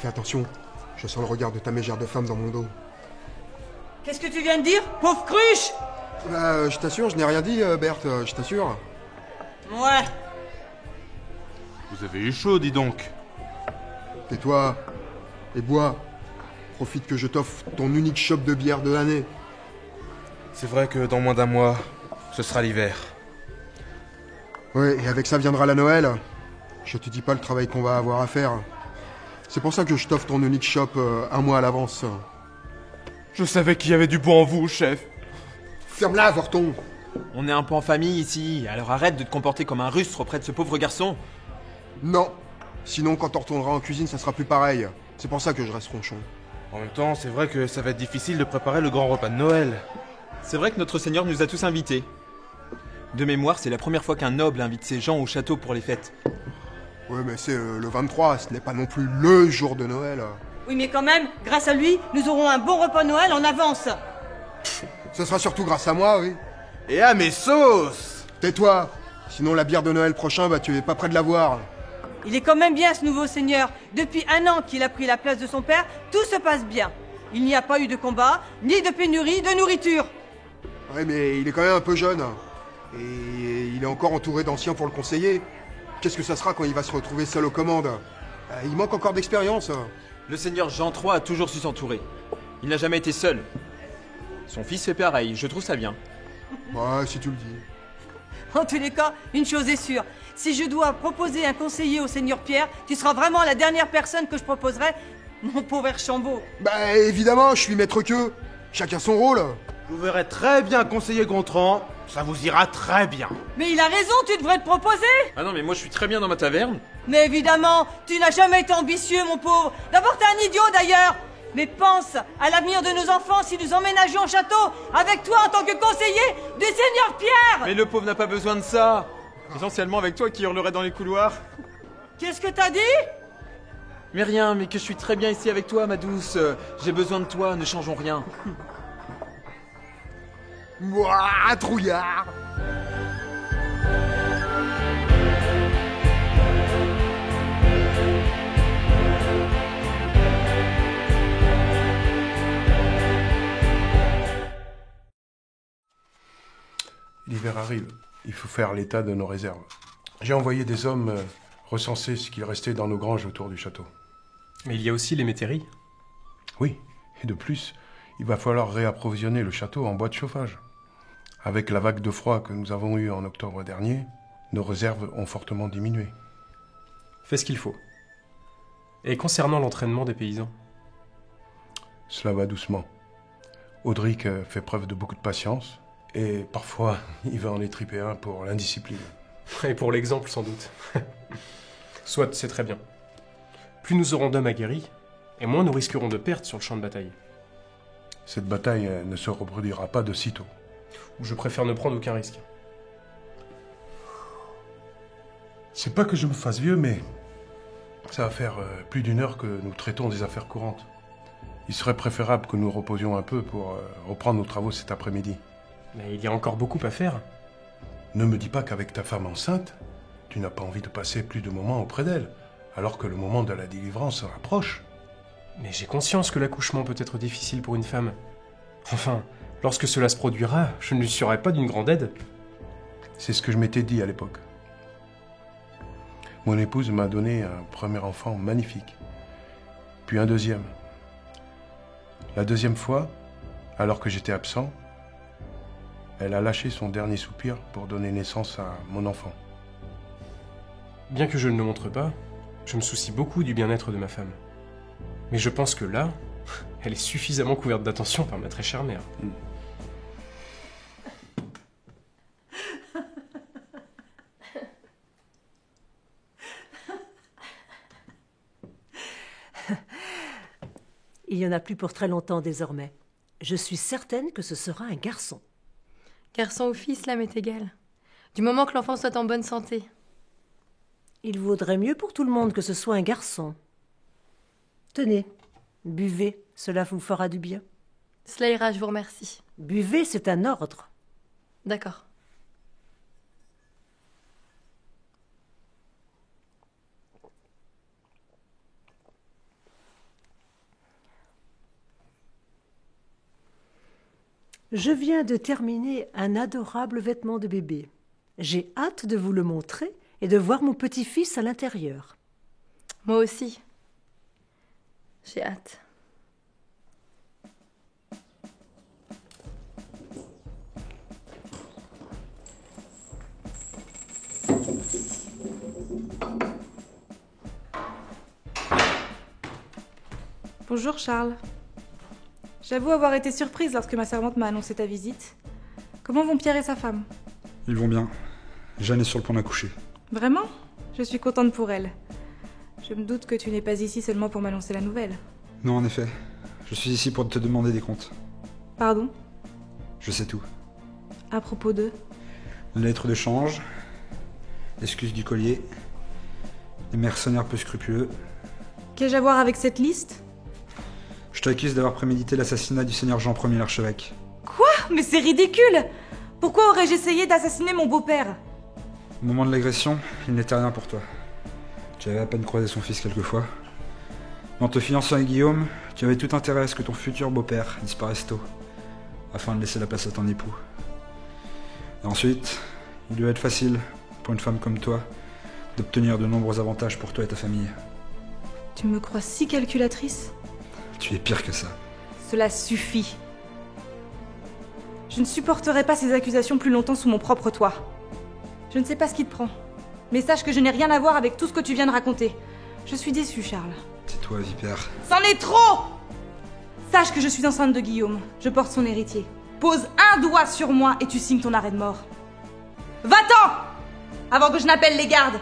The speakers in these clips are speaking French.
Fais attention, je sens le regard de ta mégère de femme dans mon dos. Qu'est-ce que tu viens de dire, pauvre cruche? Je t'assure, je n'ai rien dit, Berthe, je t'assure. Ouais. Vous avez eu chaud, dis donc. Tais-toi et bois. Profite que je t'offre ton unique shop de bière de l'année. C'est vrai que dans moins d'un mois, ce sera l'hiver. Ouais, et avec ça viendra la Noël. Je te dis pas le travail qu'on va avoir à faire. C'est pour ça que je t'offre ton unique shop un mois à l'avance. Je savais qu'il y avait du bon en vous, chef. Ferme-la, Vorton. On est un peu en famille ici, alors arrête de te comporter comme un rustre auprès de ce pauvre garçon. Non. Sinon, quand on retournera en cuisine, ça sera plus pareil. C'est pour ça que je reste ronchon. En même temps, c'est vrai que ça va être difficile de préparer le grand repas de Noël. C'est vrai que notre Seigneur nous a tous invités. De mémoire, c'est la première fois qu'un noble invite ses gens au château pour les fêtes. Ouais, mais c'est le 23, ce n'est pas non plus le jour de Noël. Oui, mais quand même, grâce à lui, nous aurons un bon repas Noël en avance. Ce sera surtout grâce à moi, oui. Et à mes sauces! Tais-toi. Sinon, la bière de Noël prochain, tu es pas près de l'avoir. Il est quand même bien, ce nouveau seigneur. Depuis 1 an qu'il a pris la place de son père, tout se passe bien. Il n'y a pas eu de combat, ni de pénurie de nourriture. Ouais, mais il est quand même un peu jeune. Et il est encore entouré d'anciens pour le conseiller. Qu'est-ce que ça sera quand il va se retrouver seul aux commandes? Il manque encore d'expérience. Le Seigneur Jean III a toujours su s'entourer. Il n'a jamais été seul. Son fils fait pareil, je trouve ça bien. Ouais, si tu le dis. En tous les cas, une chose est sûre. Si je dois proposer un conseiller au seigneur Pierre, tu seras vraiment la dernière personne que je proposerai, mon pauvre Archambault. Évidemment, je suis maître queue. Chacun son rôle. Vous verrez très bien conseiller Gontran, ça vous ira très bien. Mais il a raison, tu devrais te proposer. Ah non, mais moi je suis très bien dans ma taverne. Mais évidemment, tu n'as jamais été ambitieux, mon pauvre. D'abord, t'es un idiot d'ailleurs. Mais pense à l'avenir de nos enfants si nous emménageons au château avec toi en tant que conseiller du seigneur Pierre. Mais le pauvre n'a pas besoin de ça. Essentiellement avec toi qui hurlerait dans les couloirs. Qu'est-ce que t'as dit? Mais rien, mais que je suis très bien ici avec toi, ma douce. J'ai besoin de toi, ne changeons rien. Mouah, trouillard. L'hiver arrive. Il faut faire l'état de nos réserves. J'ai envoyé des hommes recenser ce qu'il restait dans nos granges autour du château. Mais il y a aussi les métairies. Oui, et de plus, il va falloir réapprovisionner le château en bois de chauffage. Avec la vague de froid que nous avons eue en octobre dernier, nos réserves ont fortement diminué. Fais ce qu'il faut. Et concernant l'entraînement des paysans? Cela va doucement. Audric fait preuve de beaucoup de patience, et parfois, il va en étriper un pour l'indiscipline. Et pour l'exemple, sans doute. Soit, c'est très bien. Plus nous aurons d'hommes aguerris, et moins nous risquerons de pertes sur le champ de bataille. Cette bataille ne se reproduira pas de sitôt. Je préfère ne prendre aucun risque. C'est pas que je me fasse vieux, mais ça va faire plus d'1 heure que nous traitons des affaires courantes. Il serait préférable que nous reposions un peu pour reprendre nos travaux cet après-midi. Mais il y a encore beaucoup à faire. Ne me dis pas qu'avec ta femme enceinte, tu n'as pas envie de passer plus de moments auprès d'elle, alors que le moment de la délivrance approche. Mais j'ai conscience que l'accouchement peut être difficile pour une femme. Enfin, lorsque cela se produira, je ne lui serai pas d'une grande aide. C'est ce que je m'étais dit à l'époque. Mon épouse m'a donné un premier enfant magnifique, puis un deuxième. La deuxième fois, alors que j'étais absent, elle a lâché son dernier soupir pour donner naissance à mon enfant. Bien que je ne le montre pas, je me soucie beaucoup du bien-être de ma femme. Mais je pense que là, elle est suffisamment couverte d'attention par ma très chère mère. Il n'y en a plus pour très longtemps désormais. Je suis certaine que ce sera un garçon. Garçon ou fille, cela m'est égal. Du moment que l'enfant soit en bonne santé. Il vaudrait mieux pour tout le monde que ce soit un garçon. Tenez, buvez, cela vous fera du bien. Cela ira, je vous remercie. Buvez, c'est un ordre. D'accord. Je viens de terminer un adorable vêtement de bébé. J'ai hâte de vous le montrer et de voir mon petit-fils à l'intérieur. Moi aussi. J'ai hâte. Bonjour Charles. J'avoue avoir été surprise lorsque ma servante m'a annoncé ta visite. Comment vont Pierre et sa femme? Ils vont bien. Jeanne est sur le point d'accoucher. Vraiment? Je suis contente pour elle. Je me doute que tu n'es pas ici seulement pour m'annoncer la nouvelle. Non, en effet. Je suis ici pour te demander des comptes. Pardon? Je sais tout. À propos de? Lettre de change, excuse du collier, les mercenaires peu scrupuleux. Qu'ai-je à voir avec cette liste? Je t'accuse d'avoir prémédité l'assassinat du seigneur Jean Ier l'archevêque. Quoi? Mais c'est ridicule! Pourquoi aurais-je essayé d'assassiner mon beau-père? Au moment de l'agression, il n'était rien pour toi. Tu avais à peine croisé son fils quelquefois. Mais en te fiançant avec Guillaume, tu avais tout intérêt à ce que ton futur beau-père disparaisse tôt, afin de laisser la place à ton époux. Et ensuite, il doit être facile, pour une femme comme toi, d'obtenir de nombreux avantages pour toi et ta famille. Tu me crois si calculatrice? Tu es pire que ça. Cela suffit. Je ne supporterai pas ces accusations plus longtemps sous mon propre toit. Je ne sais pas ce qui te prend, mais sache que je n'ai rien à voir avec tout ce que tu viens de raconter. Je suis déçue, Charles. Tais-toi, vipère. C'en est trop! Sache que je suis enceinte de Guillaume. Je porte son héritier. Pose un doigt sur moi et tu signes ton arrêt de mort. Va-t'en! Avant que je n'appelle les gardes.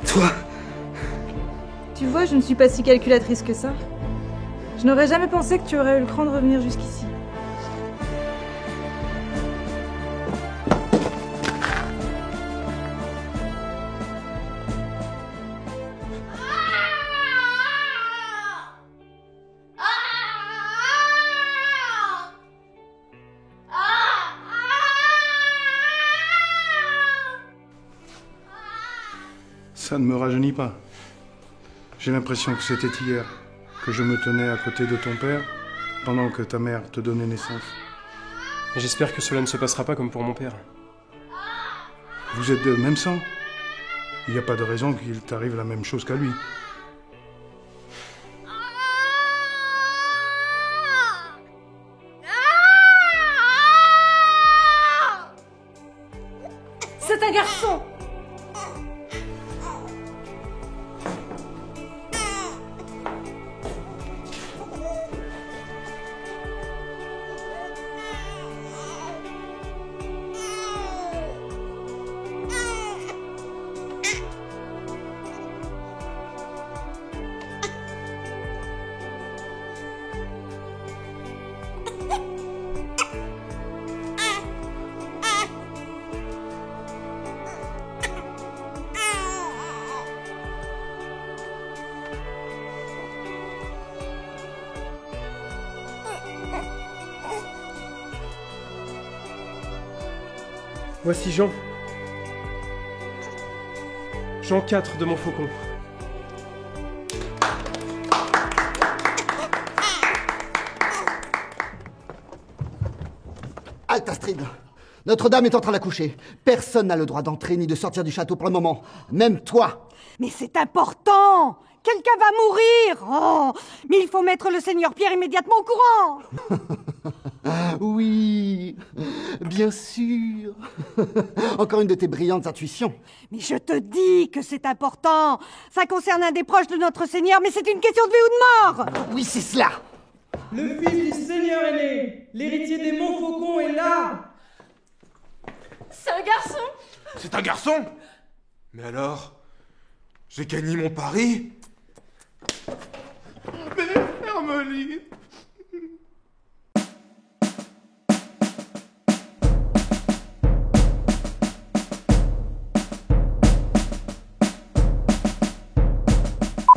Toi! Tu vois, je ne suis pas si calculatrice que ça. Je n'aurais jamais pensé que tu aurais eu le cran de revenir jusqu'ici. Ça ne me rajeunit pas. J'ai l'impression que c'était hier que je me tenais à côté de ton père pendant que ta mère te donnait naissance. J'espère que cela ne se passera pas comme pour mon père. Vous êtes de même sang. Il n'y a pas de raison qu'il t'arrive la même chose qu'à lui. C'est un garçon! Voici Jean. Jean IV de Montfaucon. Halte, Astrid. Notre-Dame est en train d'accoucher. Personne n'a le droit d'entrer ni de sortir du château pour le moment. Même toi. Mais c'est important! Quelqu'un va mourir! Oh! Mais il faut mettre le Seigneur Pierre immédiatement au courant! Oui, bien sûr. Encore une de tes brillantes intuitions. Mais je te dis que c'est important. Ça concerne un des proches de notre Seigneur, mais c'est une question de vie ou de mort. Oui, c'est cela. Le fils du Seigneur est né. L'héritier des Montfaucon est là. C'est un garçon. C'est un garçon? Mais alors, j'ai gagné mon pari? Mais Hermeline...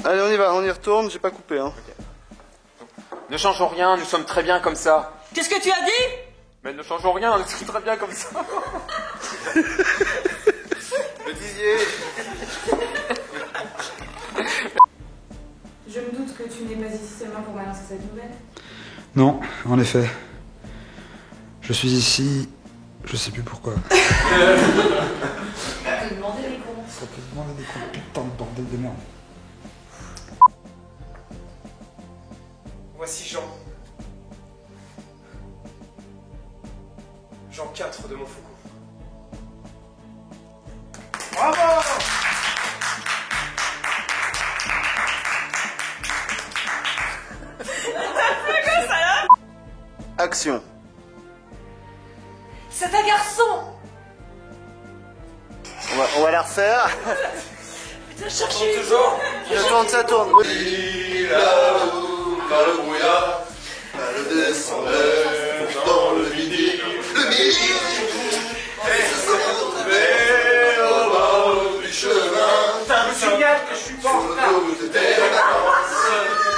Allez, on y va, on y retourne, j'ai pas coupé, hein. Ne changeons rien, nous sommes très bien comme ça. Qu'est-ce que tu as dit? Mais ne changeons rien, nous sommes très bien comme ça. Le disiez. Je me doute que tu n'es pas ici seulement pour m'annoncer cette nouvelle. Non, en effet. Je suis ici... Je sais plus pourquoi. On peut demander des cons. Ça peut demander des cons. Putain de bordel de merde. Voici Jean. Jean IV de Montfaucon. Bravo! Action. C'est un garçon. On va la refaire. Putain, cherchez. Ça tourne. Là-haut, dans le brouillard, elle descendait dans le midi. Le midi, elle se retrouvait au bord du chemin. Putain, je signale que je suis pas en retard. Sur l'autoroute des vacances.